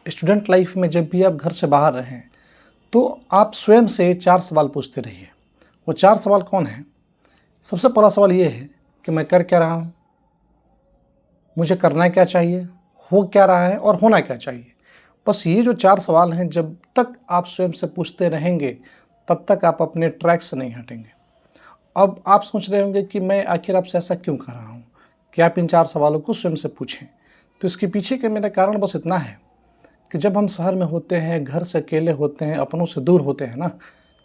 Student life में जब भी आप घर से बाहर रहें तो आप स्वयं से 4 सवाल पूछते रहिए। वो 4 सवाल कौन हैं? सबसे पहला सवाल ये है कि मैं कर क्या रहा हूँ? मुझे करना क्या चाहिए? हो क्या रहा है और होना क्या चाहिए? बस ये जो 4 सवाल हैं, जब तक आप स्वयं से पूछते रहेंगे तब तक आप अपने ट्रैक से नहीं हटेंगे। अब आप सोच रहे होंगे कि मैं आखिर आपसे ऐसा क्यों कर रहा हूँ कि आप इन 4 सवालों को स्वयं से पूछें। तो इसके पीछे का मेरा कारण बस इतना है कि जब हम शहर में होते हैं, घर से अकेले होते हैं, अपनों से दूर होते हैं ना,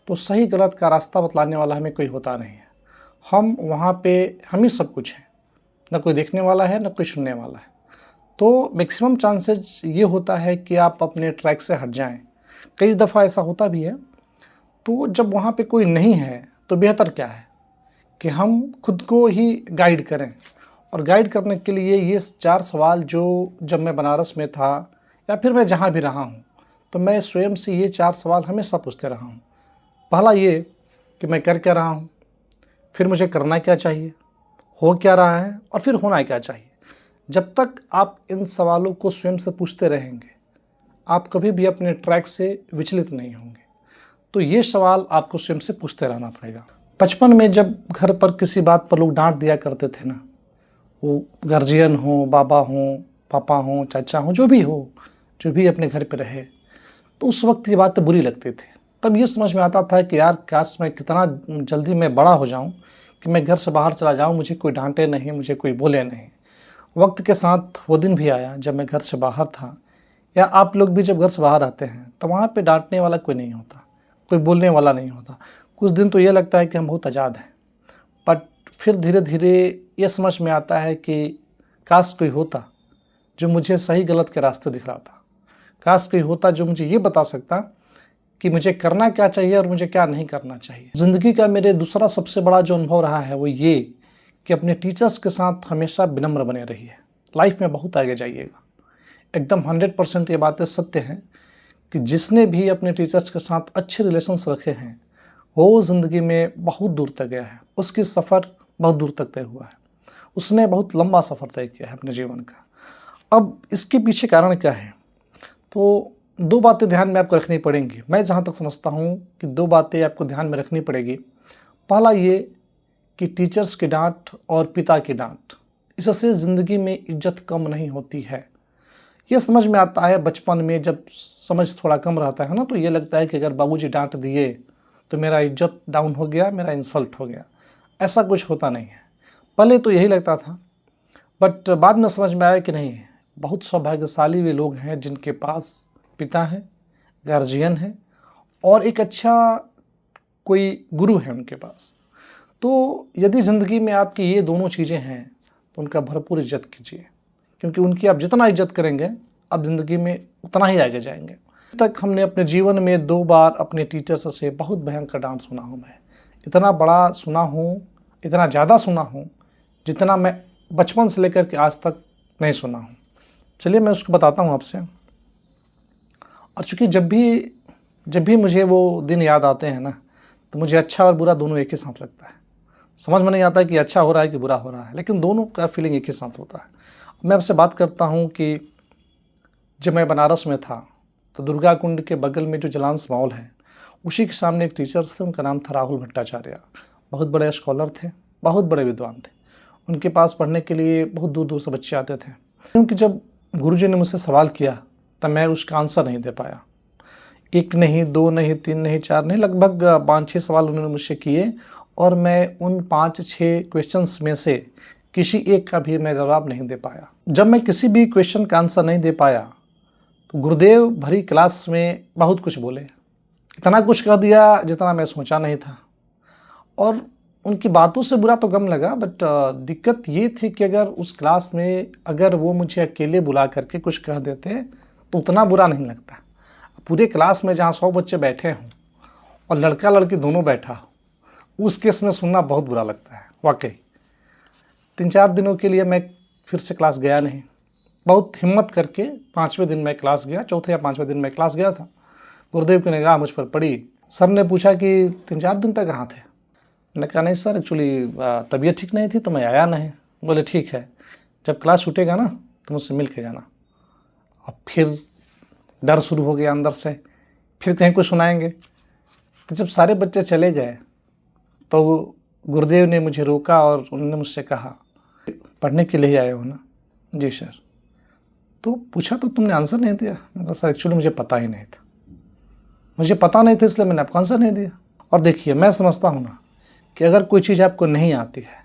तो सही गलत का रास्ता बतलाने वाला हमें कोई होता नहीं है। हम वहाँ पे हम ही सब कुछ हैं, ना कोई देखने वाला है ना कोई सुनने वाला है। तो मैक्सिमम चांसेस ये होता है कि आप अपने ट्रैक से हट जाएं। कई दफ़ा ऐसा होता भी है। तो जब वहाँ पे कोई नहीं है तो बेहतर क्या है कि हम खुद को ही गाइड करें। और गाइड करने के लिए ये 4 सवाल, जो जब मैं बनारस में था या फिर मैं जहाँ भी रहा हूँ, तो मैं स्वयं से ये 4 सवाल हमेशा पूछते रहा हूँ। पहला ये कि मैं कर क्या रहा हूँ, फिर मुझे करना क्या चाहिए, हो क्या रहा है और फिर होना क्या चाहिए। जब तक आप इन सवालों को स्वयं से पूछते रहेंगे, आप कभी भी अपने ट्रैक से विचलित नहीं होंगे। तो ये सवाल आपको स्वयं से पूछते रहना पड़ेगा। बचपन में जब घर पर किसी बात पर लोग डांट दिया करते थे ना, वो गार्जियन हो, बाबा हो, पापा हो, चाचा हो, जो भी हो, जो भी अपने घर पे रहे, तो उस वक्त ये बातें बुरी लगती थी। तब ये समझ में आता था कि यार काश मैं कितना जल्दी मैं बड़ा हो जाऊं कि मैं घर से बाहर चला जाऊं, मुझे कोई डांटे नहीं, मुझे कोई बोले नहीं। वक्त के साथ वो दिन भी आया जब मैं घर से बाहर था, या आप लोग भी जब घर से बाहर आते हैं तो वहाँ पे डांटने वाला कोई नहीं होता, कोई बोलने वाला नहीं होता। कुछ दिन तो ये लगता है कि हम बहुत आज़ाद हैं, बट फिर धीरे धीरे ये समझ में आता है कि काश कोई होता जो मुझे सही गलत के रास्ते दिखलाता। काश कोई होता जो मुझे ये बता सकता कि मुझे करना क्या चाहिए और मुझे क्या नहीं करना चाहिए। ज़िंदगी का मेरे दूसरा सबसे बड़ा जो अनुभव रहा है वो ये कि अपने टीचर्स के साथ हमेशा विनम्र बने रहिए। लाइफ में बहुत आगे जाइएगा। एकदम 100% ये बातें सत्य हैं कि जिसने भी अपने टीचर्स के साथ अच्छे रिलेशंस रखे हैं वो ज़िंदगी में बहुत दूर तक गया है। उसकी सफ़र बहुत दूर तक तय हुआ है। उसने बहुत लंबा सफ़र तय किया है अपने जीवन का। अब इसके पीछे कारण क्या है? तो 2 बातें ध्यान में आपको रखनी पड़ेंगी। मैं जहाँ तक समझता हूँ कि 2 बातें आपको ध्यान में रखनी पड़ेगी। पहला ये कि टीचर्स की डांट और पिता की डांट, इससे ज़िंदगी में इज्जत कम नहीं होती है। ये समझ में आता है बचपन में, जब समझ थोड़ा कम रहता है ना, तो ये लगता है कि अगर बाबूजी डांट दिए तो मेरा इज्जत डाउन हो गया, मेरा इंसल्ट हो गया। ऐसा कुछ होता नहीं है। पहले तो यही लगता था, बट बाद में समझ में आया कि नहीं, बहुत सौभाग्यशाली वे लोग हैं जिनके पास पिता हैं, गार्जियन हैं और एक अच्छा कोई गुरु है उनके पास। तो यदि ज़िंदगी में आपकी ये दोनों चीज़ें हैं तो उनका भरपूर इज्जत कीजिए, क्योंकि उनकी आप जितना इज्जत करेंगे आप ज़िंदगी में उतना ही आगे जाएंगे। अब तक हमने अपने जीवन में 2 बार अपने टीचर्स से बहुत भयंकर डांट सुना हूँ। मैं इतना बड़ा सुना हूँ, इतना ज़्यादा सुना हूँ जितना मैं बचपन से लेकर के आज तक नहीं सुना हूँ। चलिए मैं उसको बताता हूँ आपसे। और चूँकि जब भी मुझे वो दिन याद आते हैं ना, तो मुझे अच्छा और बुरा दोनों एक ही साथ लगता है। समझ में नहीं आता कि अच्छा हो रहा है कि बुरा हो रहा है, लेकिन दोनों का फीलिंग एक ही साथ होता है। मैं आपसे बात करता हूँ कि जब मैं बनारस में था तो दुर्गा कुंड के बगल में जो जलांस मॉल है, उसी के सामने एक टीचर्स थे। उनका नाम था राहुल भट्टाचार्य। बहुत बड़े स्कॉलर थे, बहुत बड़े विद्वान थे। उनके पास पढ़ने के लिए बहुत दूर दूर से बच्चे आते थे। क्योंकि जब गुरुजी ने मुझसे सवाल किया तब मैं उसका आंसर नहीं दे पाया। 1 नहीं, 2 नहीं, 3 नहीं, 4 नहीं, लगभग 5-6 सवाल उन्होंने मुझसे किए और मैं उन 5-6 क्वेश्चंस में से किसी एक का भी मैं जवाब नहीं दे पाया। जब मैं किसी भी क्वेश्चन का आंसर नहीं दे पाया तो गुरुदेव भरी क्लास में बहुत कुछ बोले। इतना कुछ कह दिया जितना मैं सोचा नहीं था। और उनकी बातों से बुरा तो कम लगा, बट दिक्कत ये थी कि अगर उस क्लास में अगर वो मुझे अकेले बुला करके कुछ कह देते तो उतना बुरा नहीं लगता। पूरे क्लास में जहाँ 100 बच्चे बैठे हों और लड़का लड़की दोनों बैठा हो, उस केस में सुनना बहुत बुरा लगता है वाकई। 3-4 दिनों के लिए मैं फिर से क्लास गया नहीं। बहुत हिम्मत करके 5वें दिन मैं क्लास गया, चौथे या 5वें दिन मैं क्लास गया था। गुरुदेव की निगाह मुझ पर पड़ी। सर ने पूछा कि 3-4 दिन तक कहाँ थे? मैंने कहा नहीं सर, एक्चुअली तबीयत ठीक नहीं थी तो मैं आया नहीं। बोले ठीक है, जब क्लास छूटेगा ना तो मुझसे मिल के जाना। अब फिर डर शुरू हो गया अंदर से, फिर कहीं कुछ सुनाएंगे। तो जब सारे बच्चे चले गए तो गुरुदेव ने मुझे रोका और उन्होंने मुझसे कहा, पढ़ने के लिए आए हो ना? जी सर। तो पूछा तो तुमने आंसर नहीं दिया? मैंने कहा सर एक्चुअली मुझे पता ही नहीं था, मुझे पता नहीं था इसलिए मैंने आपको आंसर नहीं दिया। और देखिए मैं समझता हूँ ना कि अगर कोई चीज़ आपको नहीं आती है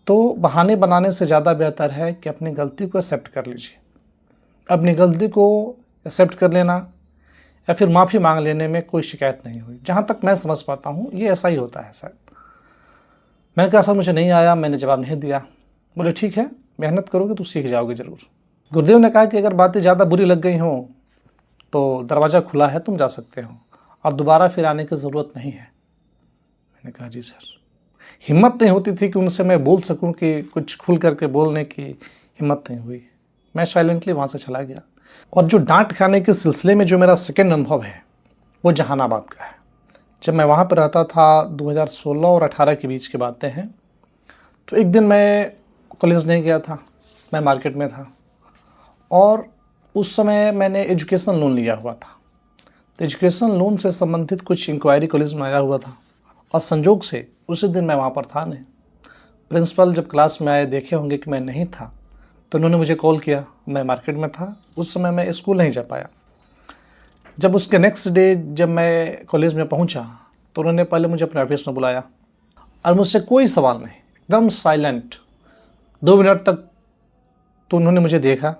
तो बहाने बनाने से ज़्यादा बेहतर है कि अपनी गलती को एक्सेप्ट कर लीजिए। अपनी गलती को एक्सेप्ट कर लेना या फिर माफ़ी मांग लेने में कोई शिकायत नहीं हुई। जहाँ तक मैं समझ पाता हूँ ये ऐसा ही होता है शायद। मैंने कहा सर मुझे नहीं आया, मैंने जवाब नहीं दिया। बोले ठीक है, मेहनत करोगे तो सीख जाओगे ज़रूर। गुरुदेव ने कहा कि अगर बातें ज़्यादा बुरी लग गई हों तो दरवाज़ा खुला है, तुम जा सकते हो और दोबारा फिर आने की ज़रूरत नहीं है। मैंने कहा जी सर। हिम्मत नहीं होती थी कि उनसे मैं बोल सकूं, कि कुछ खुल करके बोलने की हिम्मत नहीं हुई। मैं साइलेंटली वहाँ से चला गया। और जो डांट खाने के सिलसिले में जो मेरा सेकंड अनुभव है वो जहानाबाद का है। जब मैं वहाँ पर रहता था 2016 और 18 के बीच की बातें हैं। तो एक दिन मैं कॉलेज नहीं गया था, मैं मार्केट में था और उस समय मैंने एजुकेशन लोन लिया हुआ था। तो एजुकेशन लोन से संबंधित कुछ इंक्वायरी कॉलेज में आया हुआ था और संजोग से उसी दिन मैं वहाँ पर था नहीं। प्रिंसिपल जब क्लास में आए, देखे होंगे कि मैं नहीं था, तो उन्होंने मुझे कॉल किया। मैं मार्केट में था उस समय, मैं स्कूल नहीं जा पाया। जब उसके नेक्स्ट डे जब मैं कॉलेज में पहुँचा तो उन्होंने पहले मुझे अपने ऑफिस में बुलाया और मुझसे कोई सवाल नहीं, एकदम साइलेंट 2 मिनट तक। तो उन्होंने मुझे देखा,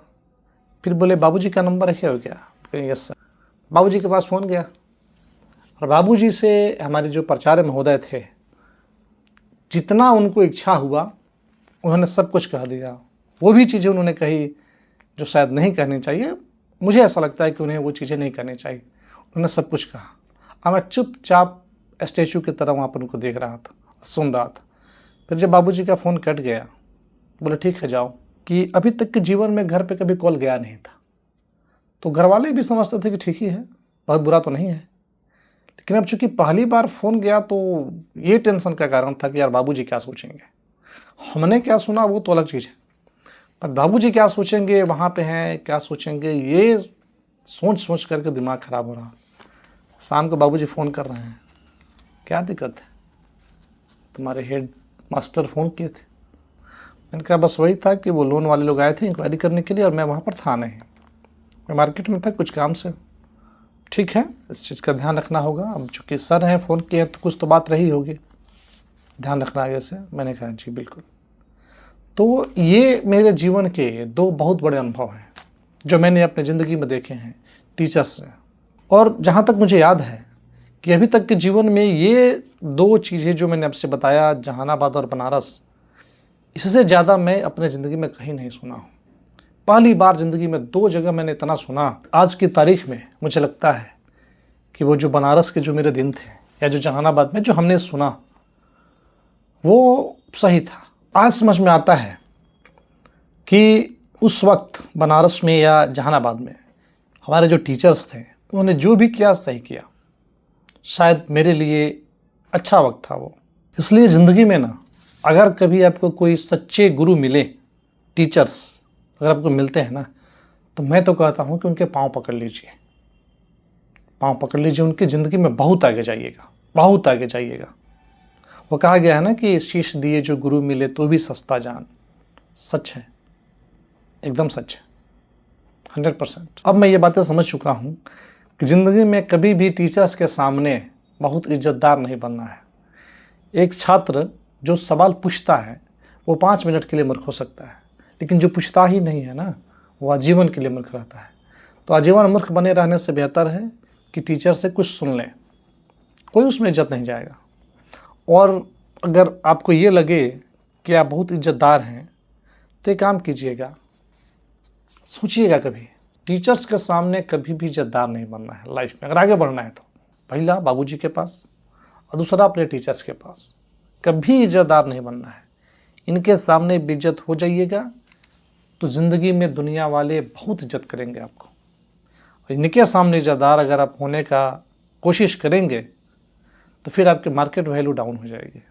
फिर बोले बाबूजी का नंबर रखे हो क्या? Yes sir. बाबूजी के पास फ़ोन किया और बाबूजी से हमारे जो प्राचार्य महोदय थे, जितना उनको इच्छा हुआ उन्होंने सब कुछ कह दिया। वो भी चीज़ें उन्होंने कही जो शायद नहीं कहनी चाहिए, मुझे ऐसा लगता है कि उन्हें वो चीज़ें नहीं करनी चाहिए। उन्होंने सब कुछ कहा और मैं चुपचाप स्टैचू की तरह वहाँ पर उनको देख रहा था, सुन रहा था। फिर जब बाबूजी का फ़ोन कट गया, बोले ठीक है जाओ। कि अभी तक के जीवन में घर पे कभी कॉल गया नहीं था, तो घर वाले भी समझते थे कि ठीक ही है, बहुत बुरा तो नहीं है। लेकिन अब चूंकि पहली बार फ़ोन गया तो ये टेंशन का कारण था कि यार बाबूजी क्या सोचेंगे। हमने क्या सुना वो तो अलग चीज़ है, पर बाबूजी क्या सोचेंगे, वहाँ पे हैं क्या सोचेंगे, ये सोच सोच करके दिमाग ख़राब हो रहा। शाम को बाबूजी फ़ोन कर रहे हैं, क्या दिक्कत है, तुम्हारे हेड मास्टर फ़ोन किए थे। मैंने कहा बस वही था कि वो लोन वाले लोग आए थे इंक्वायरी करने के लिए और मैं वहाँ पर था नहीं, मैं मार्केट में था कुछ काम से। ठीक है, इस चीज़ का ध्यान रखना होगा, अब चूँकि सर हैं फ़ोन किए तो कुछ तो बात रही होगी, ध्यान रखना आगे से। मैंने कहा जी बिल्कुल। तो ये मेरे जीवन के 2 बहुत बड़े अनुभव हैं जो मैंने अपने ज़िंदगी में देखे हैं टीचर्स से। और जहाँ तक मुझे याद है कि अभी तक के जीवन में ये 2 चीज़ें जो मैंने आपसे बताया, जहानाबाद और बनारस, इससे ज़्यादा मैं अपने ज़िंदगी में कहीं नहीं सुना हूँ। पहली बार ज़िंदगी में 2 जगह मैंने इतना सुना। आज की तारीख में मुझे लगता है कि वो जो बनारस के जो मेरे दिन थे या जो जहानाबाद में जो हमने सुना वो सही था। आज समझ में आता है कि उस वक्त बनारस में या जहानाबाद में हमारे जो टीचर्स थे उन्होंने जो भी किया सही किया। शायद मेरे लिए अच्छा वक्त था वो। इसलिए ज़िंदगी में ना, अगर कभी आपको कोई सच्चे गुरु मिले, टीचर्स अगर आपको मिलते हैं ना, तो मैं तो कहता हूँ कि उनके पाँव पकड़ लीजिए, पाँव पकड़ लीजिए, उनकी ज़िंदगी में बहुत आगे जाइएगा, बहुत आगे जाइएगा। वो कहा गया है ना कि शीश दिए जो गुरु मिले तो भी सस्ता जान। सच है, एकदम सच है, 100%। अब मैं ये बातें समझ चुका हूँ कि ज़िंदगी में कभी भी टीचर्स के सामने बहुत इज्जतदार नहीं बनना है। एक छात्र जो सवाल पूछता है वो 5 मिनट के लिए मूर्ख हो सकता है, लेकिन जो पूछता ही नहीं है ना, वो आजीवन के लिए मूर्ख रहता है। तो आजीवन मूर्ख बने रहने से बेहतर है कि टीचर से कुछ सुन लें, कोई उसमें इज्जत नहीं जाएगा। और अगर आपको ये लगे कि आप बहुत इज्जतदार हैं तो एक काम कीजिएगा, सोचिएगा कभी टीचर्स के सामने कभी भी इज्जतदार नहीं बनना है लाइफ में। अगर आगे बढ़ना है तो पहला बाबूजी के पास और दूसरा अपने टीचर्स के पास कभी इज्जतदार नहीं बनना है। इनके सामने बेइज्जत हो जाइएगा तो ज़िंदगी में दुनिया वाले बहुत इज्जत करेंगे आपको। और इनके सामने इज्जतदार अगर आप होने का कोशिश करेंगे तो फिर आपके मार्केट वैल्यू डाउन हो जाएगी।